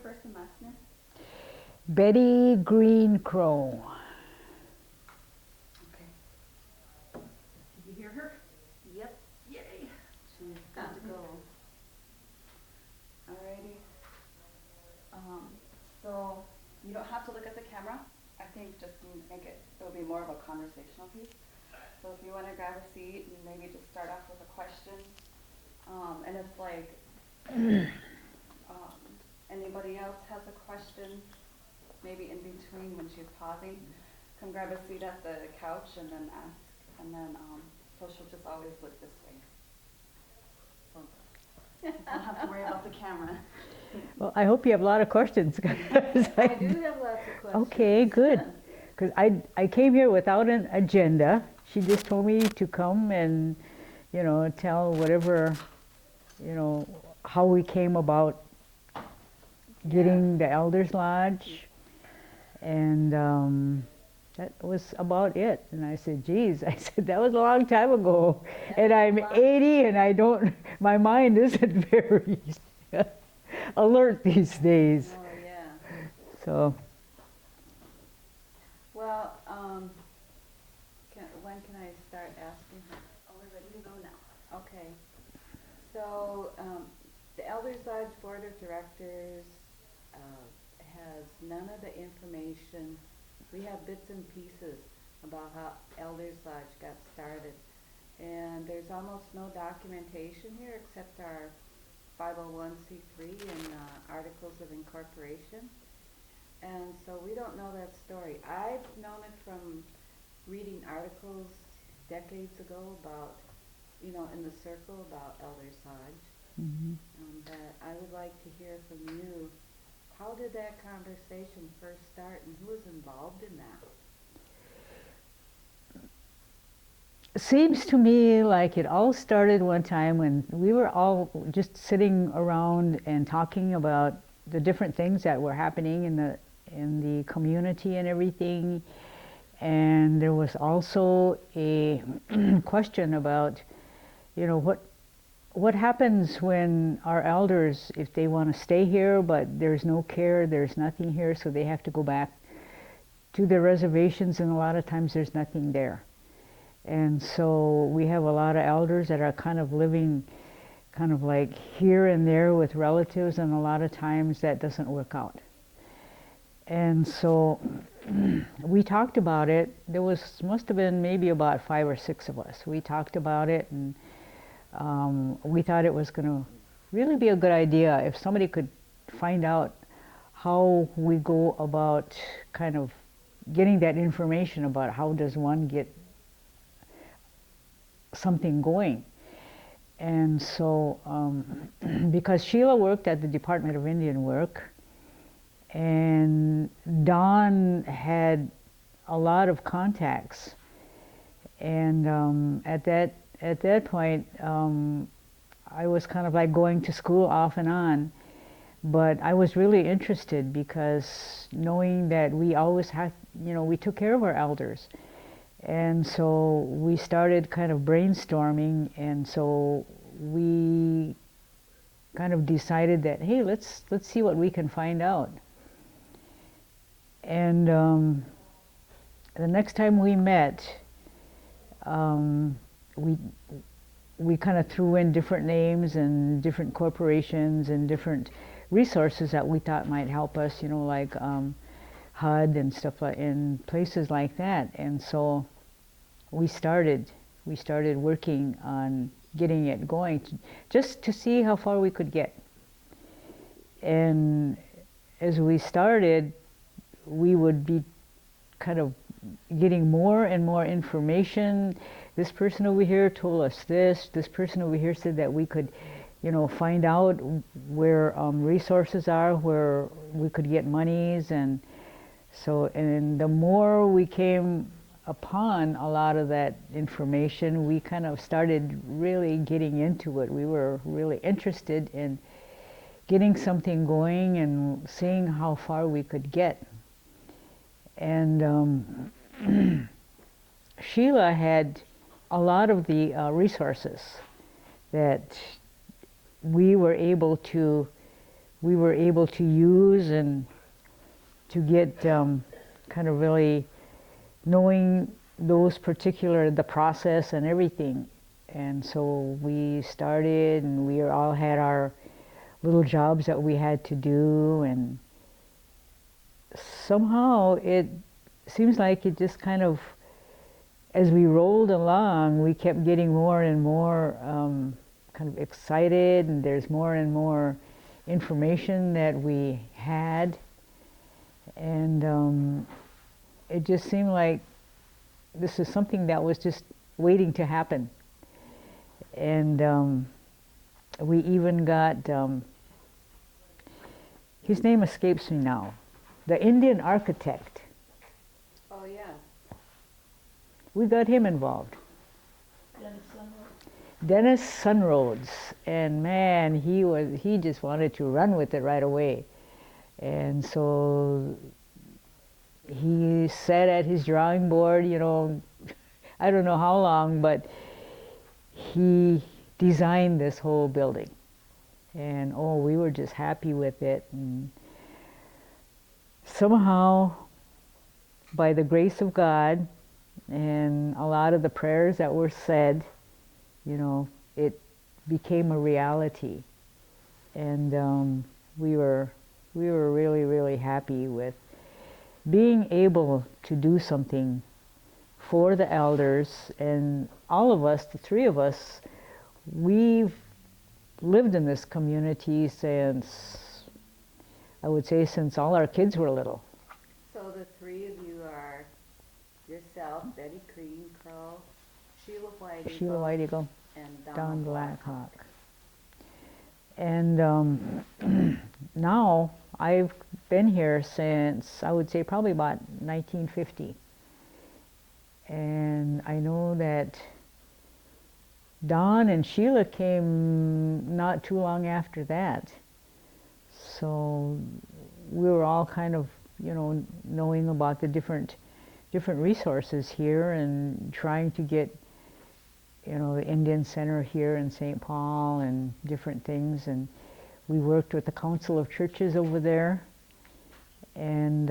first and last name? Betty Greencrow. Okay. Did you hear her? Yep, Yay. she's got to go. Alrighty. So you don't have to look at the camera. I think just make it, it'll be more of a conversational piece. So if you want to grab a seat and maybe just start off with a question. And if like anybody else has a question, maybe in between when she's pausing, come grab a seat at the couch and then ask. And then, so she'll just always look this way. So you don't have to worry about the camera. Well, I hope you have a lot of questions. I do have lots of questions. Okay, good. Because I came here without an agenda. She just told me to come and, you know, tell whatever, you know, how we came about getting the Elders Lodge. And that was about it. And I said, geez, I said, that was a long time ago. And I'm 80 and I don't, my mind isn't very alert these days. Oh, yeah. So. Well, when can I start asking her? Oh, we're ready to go now. Okay. So, the Elders Lodge Board of Directors has none of the information. We have bits and pieces about how Elders Lodge got started. And there's almost no documentation here except our 501c3 and Articles of Incorporation. And so we don't know that story. I've known it from reading articles decades ago about, you know, in the circle about Elders Lodge. Mm-hmm. But I would like to hear from you, how did that conversation first start and who was involved in that? Seems to me like it all started one time when we were all just sitting around and talking about the different things that were happening in the community and everything. And there was also a question about, you know, what happens when our elders, if they want to stay here, but there's no care, there's nothing here, so they have to go back to their reservations, and a lot of times there's nothing there. And so we have a lot of elders that are kind of living kind of like here and there with relatives, and a lot of times that doesn't work out. And so we talked about it. There must have been maybe about 5 or 6 of us. We talked about it, and we thought it was going to really be a good idea if somebody could find out how we go about kind of getting that information about how does one get something going. And so, because Sheila worked at the Department of Indian Work, and Don had a lot of contacts, and at that point, I was kind of like going to school off and on, but I was really interested because knowing that we always had, you know, we took care of our elders. And so we started kind of brainstorming, and so we kind of decided that, hey, let's see what we can find out. And the next time we met, we kind of threw in different names and different corporations and different resources that we thought might help us, you know, like HUD and stuff like, in places like that. And so we started working on getting it going, just to see how far we could get. And as we started, we would be kind of getting more and more information. This person over here told us this. This person over here said that we could, you know, find out where resources are, where we could get monies. And so, and the more we came upon a lot of that information, we kind of started really getting into it. We were really interested in getting something going and seeing how far we could get. And Sheila had a lot of the resources that we were able to we were able to use and to get kind of really knowing those particular, the process and everything. And so we started, and we all had our little jobs that we had to do, and somehow it seems like it just kind of, as we rolled along, we kept getting more and more kind of excited, and there's more and more information that we had, and it just seemed like this is something that was just waiting to happen. And we even got, his name escapes me now, the Indian architect. Oh, yeah. We got him involved. Dennis Sunroads, and man, he just wanted to run with it right away. And so he sat at his drawing board, you know, I don't know how long, but he designed this whole building. And oh, we were just happy with it. And somehow, by the grace of God and a lot of the prayers that were said, you know, it became a reality. And we were really, really happy with being able to do something for the elders. And all of us, the three of us, we've lived in this community since, I would say, since all our kids were little. So the three of you are yourself, Betty Greencrow, Sheila White Eagle, and Don Blackhawk. And now I've been here since, I would say, probably about 1950. And I know that Don and Sheila came not too long after that. So we were all kind of, you know, knowing about the different resources here and trying to get, you know, the Indian Center here in St. Paul and different things. And we worked with the Council of Churches over there. And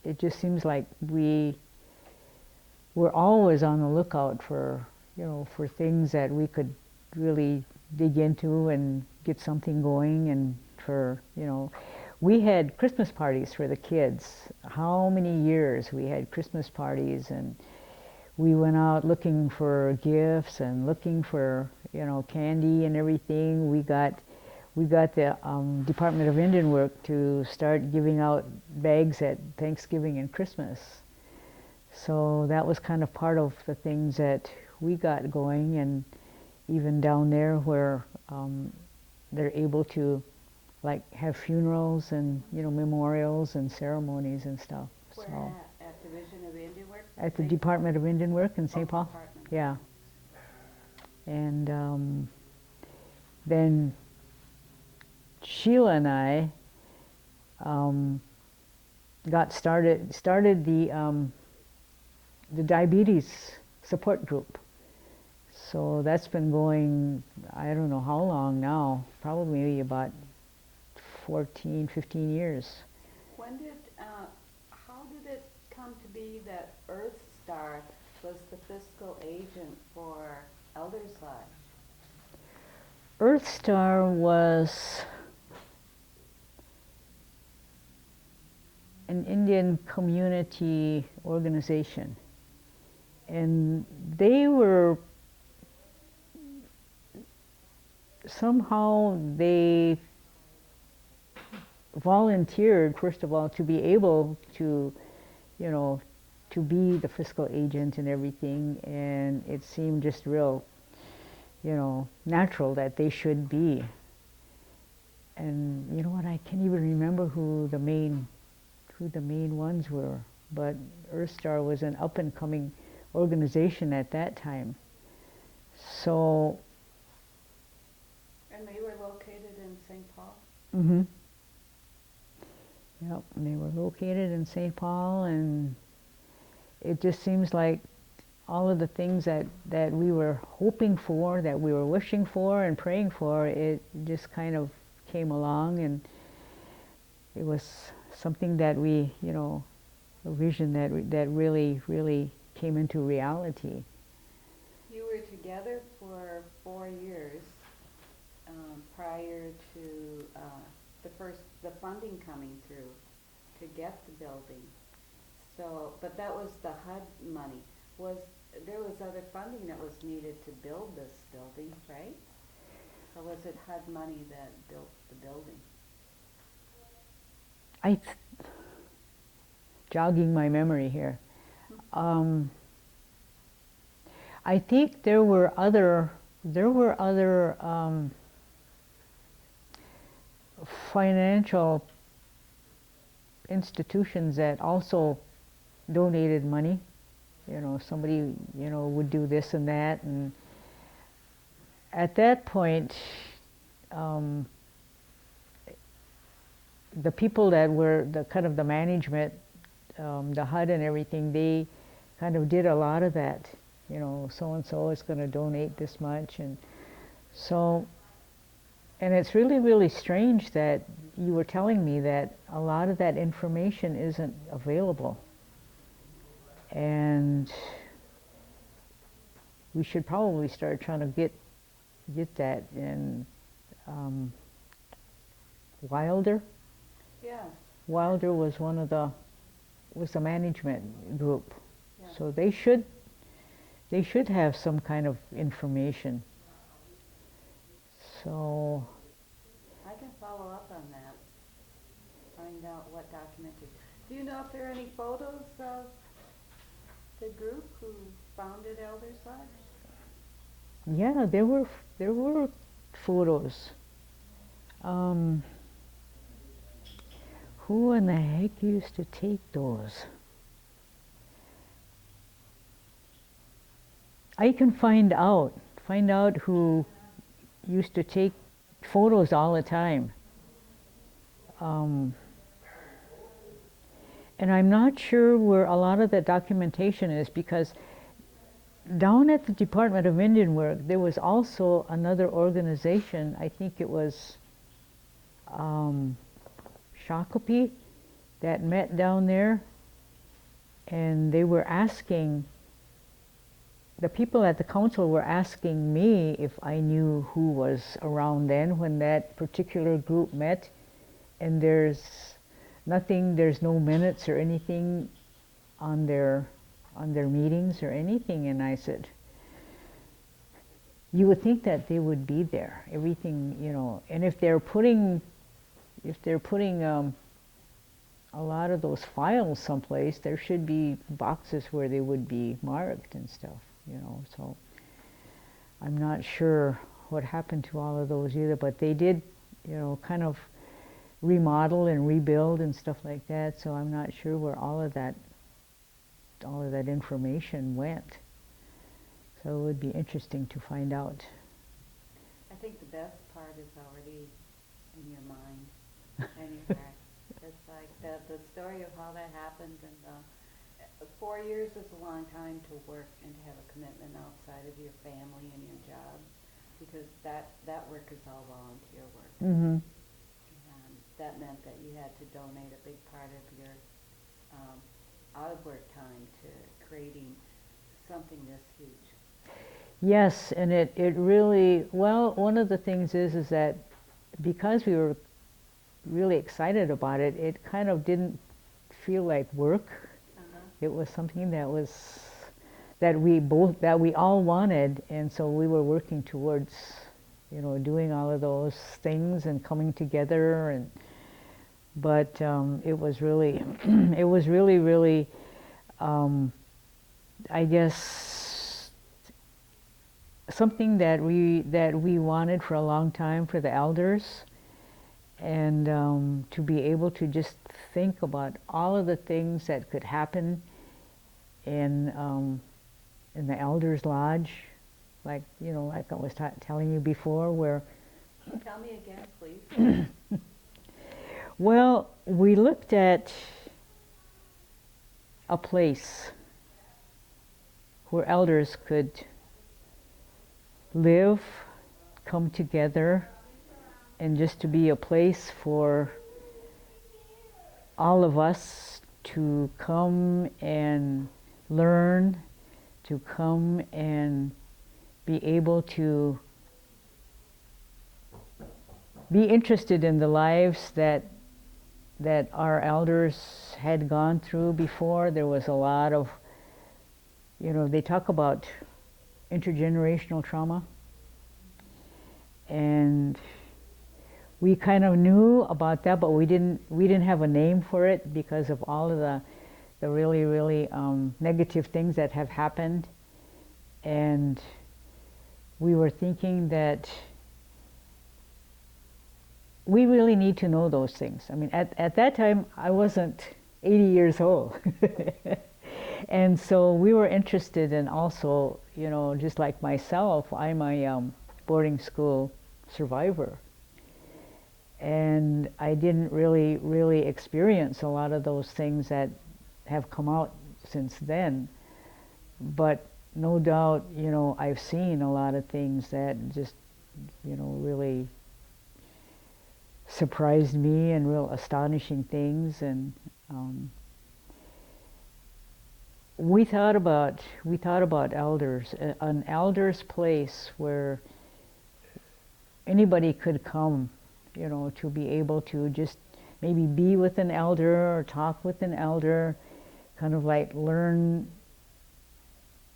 it just seems like we were always on the lookout for, you know, for things that we could really dig into and get something going. And for, you know, we had Christmas parties for the kids. How many years we had Christmas parties, and we went out looking for gifts and looking for, you know, candy and everything. We got the Department of Indian Work to start giving out bags at Thanksgiving and Christmas. So that was kind of part of the things that we got going. And even down there where they're able to, like, have funerals and, you know, memorials and ceremonies and stuff. Where So at Division of Indian Work? at the Department of Indian Work in St. Paul. Department. Yeah. And then Sheila and I started the diabetes support group. So that's been going, I don't know how long now, probably maybe about 14, 15 years. When did, how did it come to be that Earth Star was the fiscal agent for Elders Lodge? Earth Star was an Indian community organization, and they were somehow, they volunteered, first of all, to be able to, you know, to be the fiscal agent and everything, and it seemed just real, you know, natural that they should be. And you know what, I can't even remember who the main ones were, but Earth Star was an up and coming organization at that time. So. And they were located in St. Paul? Mm-hmm. Yep, and they were located in St. Paul, and it just seems like all of the things that we were hoping for, that we were wishing for and praying for, it just kind of came along, and it was something that we, you know, a vision that really, really came into reality. You were together for 4 years prior to the funding coming through to get the building. So, but that was the HUD money. There was other funding that was needed to build this building, right? Or was it HUD money that built the building? Jogging my memory here. I think there were other financial institutions that also donated money. You know, somebody, you know, would do this and that, and at that point, the people that were the kind of the management, the HUD and everything, they kind of did a lot of that. You know, so and so is going to donate this much, and so. And it's really, really strange that you were telling me that a lot of that information isn't available. And we should probably start trying to get that in Wilder. Yeah. Wilder was was the management group. Yeah. So they should have some kind of information. So I can follow up on that. Find out what documented. Do you know if there are any photos of the group who founded Elders Lodge? yeah, there were photos. Who in the heck used to take those? I can find out who used to take photos all the time. And I'm not sure where a lot of that documentation is, because down at the Department of Indian Work, there was also another organization, I think it was Shakopee, that met down there, and they were asking, the people at the council were asking me if I knew who was around then when that particular group met, and there's no minutes or anything on their meetings or anything, and I said, you would think that they would be there, everything, you know, and if they're putting a lot of those files someplace, there should be boxes where they would be marked and stuff, you know. So I'm not sure what happened to all of those either, but they did, you know, kind of remodel and rebuild and stuff like that. So I'm not sure where all of that information went. So it would be interesting to find out. I think the best part is already in your mind and your heart. It's like the story of how that happened, and 4 years is a long time to work and to have a commitment outside of your family and your job, because that work is all volunteer work. Mm-hmm. And that meant that you had to donate a big part of your out of work time to creating something this huge. Yes, and it really, well, one of the things is that because we were really excited about it, it kind of didn't feel like work. It was something that we all wanted, and so we were working towards, you know, doing all of those things and coming together, but it was really really I guess something that we wanted for a long time for the elders, and to be able to just think about all of the things that could happen in the Elders Lodge, like, you know, like I was telling you before, where. Tell me again, please. Well, we looked at a place where elders could live, come together, and just to be a place for all of us to come and learn, to come and be able to be interested in the lives that our elders had gone through before. There was a lot of, they talk about intergenerational trauma, and we kind of knew about that, but we didn't have a name for it because of all of the really, really negative things that have happened. And we were thinking that we really need to know those things. I mean, at that time, I wasn't 80 years old. And so we were interested in also, just like myself, I'm a boarding school survivor. And I didn't really experience a lot of those things that have come out since then. But no doubt, I've seen a lot of things that just, really surprised me, and real astonishing things. And we thought about elders, an elder's place where anybody could come, to be able to just maybe be with an elder or talk with an elder, kind of like learn.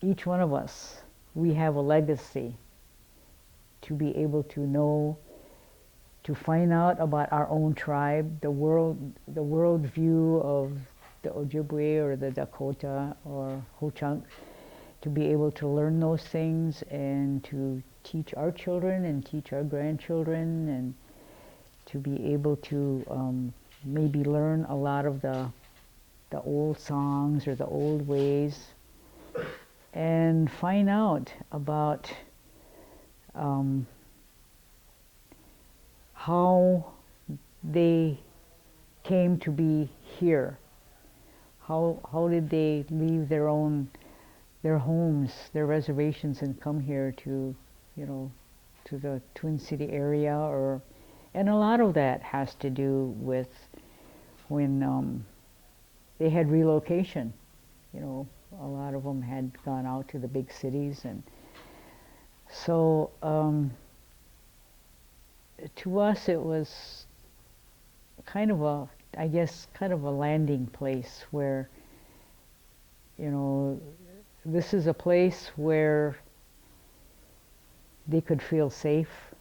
Each one of us, we have a legacy to be able to know, to find out about our own tribe, the world view of the Ojibwe or the Dakota or Ho-Chunk, to be able to learn those things and to teach our children and teach our grandchildren, and to be able to maybe learn a lot of the old songs or the old ways, and find out about how they came to be here. How did they leave their homes, their reservations, and come here to, to the Twin City area? And a lot of that has to do with when they had relocation. A lot of them had gone out to the big cities, and so to us it was kind of a landing place where, this is a place where they could feel safe,